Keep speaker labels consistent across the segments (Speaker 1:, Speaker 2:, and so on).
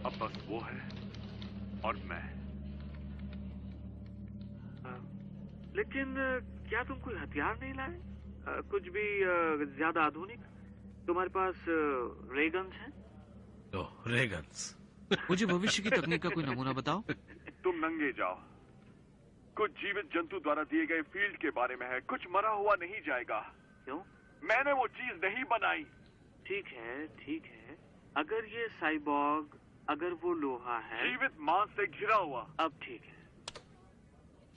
Speaker 1: अब बस वो है और मैं। लेकिन क्या तुम कोई हथियार नहीं लाए? कुछ भी ज्यादा आधुनिक? तुम्हारे पास रेगन्स हैं?
Speaker 2: तो रेगन्स।
Speaker 3: मुझे भविष्य की तकनीक का कोई नमूना बताओ।
Speaker 1: तुम नंगे जाओ। कुछ जीवित जंतु द्वारा दिए गए फील्ड के बारे में है, कुछ मरा हुआ नहीं जाएगा। क्यों? मैंने वो चीज नहीं बनाई। ठीक है। अगर ये साइबॉर्ग, अगर वो लोहा है, जीवित मांस से घिरा हुआ, अब ठीक है।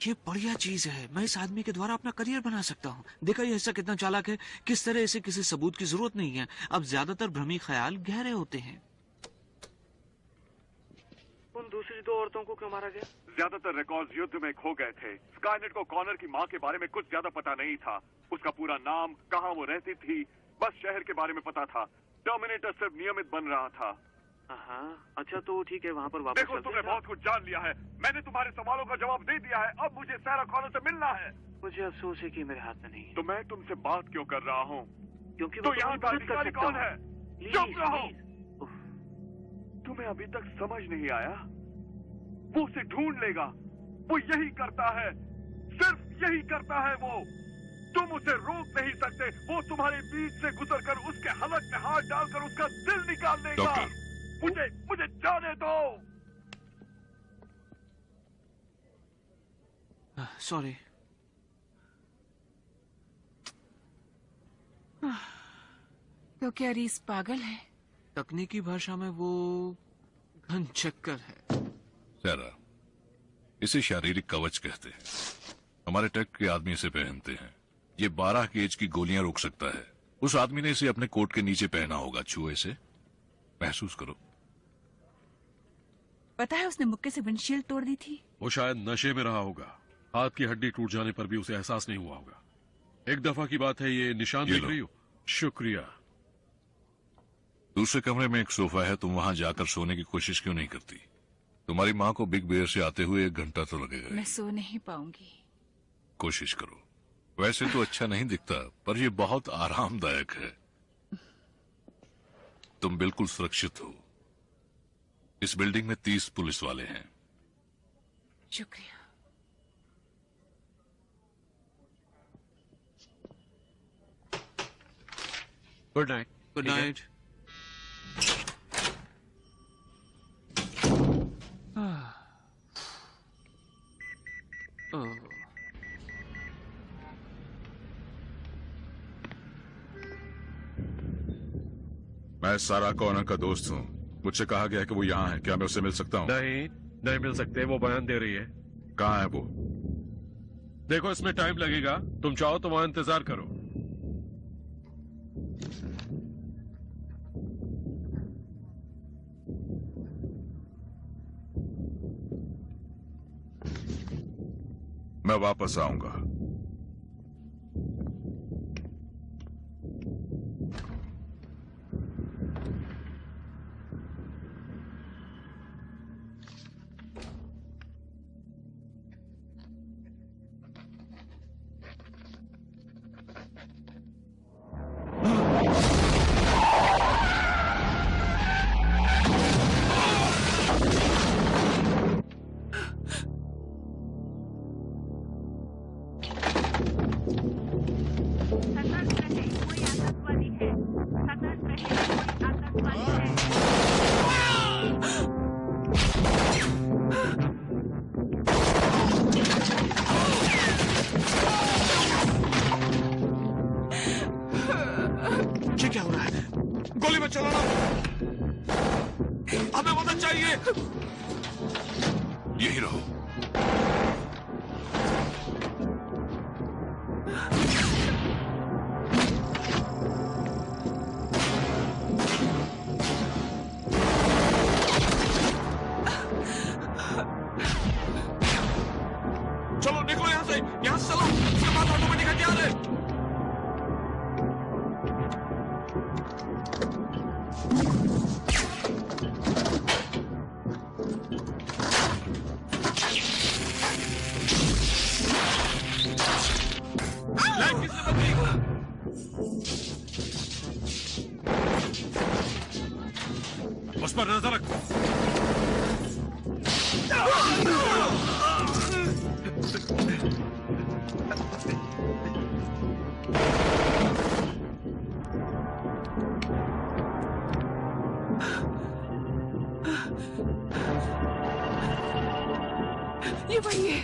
Speaker 3: ये बढ़िया चीज है, मैं इस आदमी के द्वारा अपना करियर बना सकता हूँ। देखा ये हिस्सा कितना चालाक है, किस तरह इसे किसी सबूत की जरूरत नहीं है। अब ज्यादातर भ्रमी ख्याल गहरे होते हैं।
Speaker 1: उन दूसरी दो औरतों को क्यों मारा गया? ज्यादातर रिकॉर्ड्स युद्ध में खो गए थे। स्काईनेट को कॉनर की माँ के बारे में कुछ ज्यादा पता नहीं था। उसका पूरा नाम, कहाँ वो रहती थी, बस शहर के बारे में पता था। टर्मिनेटर सिर्फ नियमित बन रहा था। अच्छा तो ठीक है, वहाँ पर वापस देखो, तुमने बहुत कुछ जान लिया है। मैंने तुम्हारे सवालों का जवाब दे दिया है। अब मुझे सारा कॉनर से मिलना है। मुझे अफसोस है कि मेरे हाथ में नहीं। तो मैं तुमसे बात क्यों कर रहा हूँ? क्योंकि तो यहाँ का अधिकारी कौन है? चुप रहो। तुम्हें अभी तक समझ नहीं आया? वो उसे ढूंढ लेगा। वो यही करता है, सिर्फ यही करता है वो। तुम उसे रोक नहीं सकते। वो तुम्हारे बीच से गुजरकर उसके हलक में हाथ डालकर उसका दिल निकाल देगा। मुझे जाने दो।
Speaker 3: सॉरी।
Speaker 4: तो क्या रीस पागल है?
Speaker 3: तकनीकी भाषा में वो घन चक्कर है।
Speaker 5: सारा, इसे शारीरिक कवच कहते हैं। हमारे टेक के आदमी इसे पहनते हैं। ये 12 गेज की गोलियां रोक सकता है। उस आदमी ने इसे अपने कोट के नीचे पहना होगा। छुए से महसूस करो।
Speaker 4: पता है उसने मुक्के से विंडशील्ड तोड़ दी थी।
Speaker 2: वो शायद नशे में रहा होगा। हाथ की हड्डी टूट जाने पर भी उसे एहसास नहीं हुआ होगा। एक दफा की बात है, ये निशान देख रही हो? शुक्रिया।
Speaker 5: दूसरे कमरे में एक सोफा है। तुम वहां जाकर सोने की कोशिश क्यों नहीं करती? तुम्हारी माँ को बिग बेयर से आते हुए 1 घंटा तो लगेगा।
Speaker 4: मैं सो नहीं पाऊंगी।
Speaker 5: कोशिश करो। वैसे तो अच्छा नहीं दिखता, पर यह बहुत आरामदायक है। तुम बिल्कुल सुरक्षित हो। इस बिल्डिंग में 30 पुलिस वाले हैं।
Speaker 4: शुक्रिया।
Speaker 2: Good night.
Speaker 3: Good night.
Speaker 5: मैं सारा कॉर्नर का दोस्त हूँ। मुझसे कहा गया है कि वो यहाँ है। क्या मैं उससे मिल सकता हूँ?
Speaker 2: नहीं मिल सकते। वो बयान दे रही है।
Speaker 5: कहाँ है वो?
Speaker 2: देखो, इसमें टाइम लगेगा। तुम चाहो तो वहां इंतजार करो।
Speaker 5: मैं वापस आऊंगा। यही रहो।
Speaker 3: चलो निकलो यहाँ से चलो। उसके बाद ऑटोमेटिक हथियार है।
Speaker 2: उस पर नजर रख।
Speaker 4: ये वही है।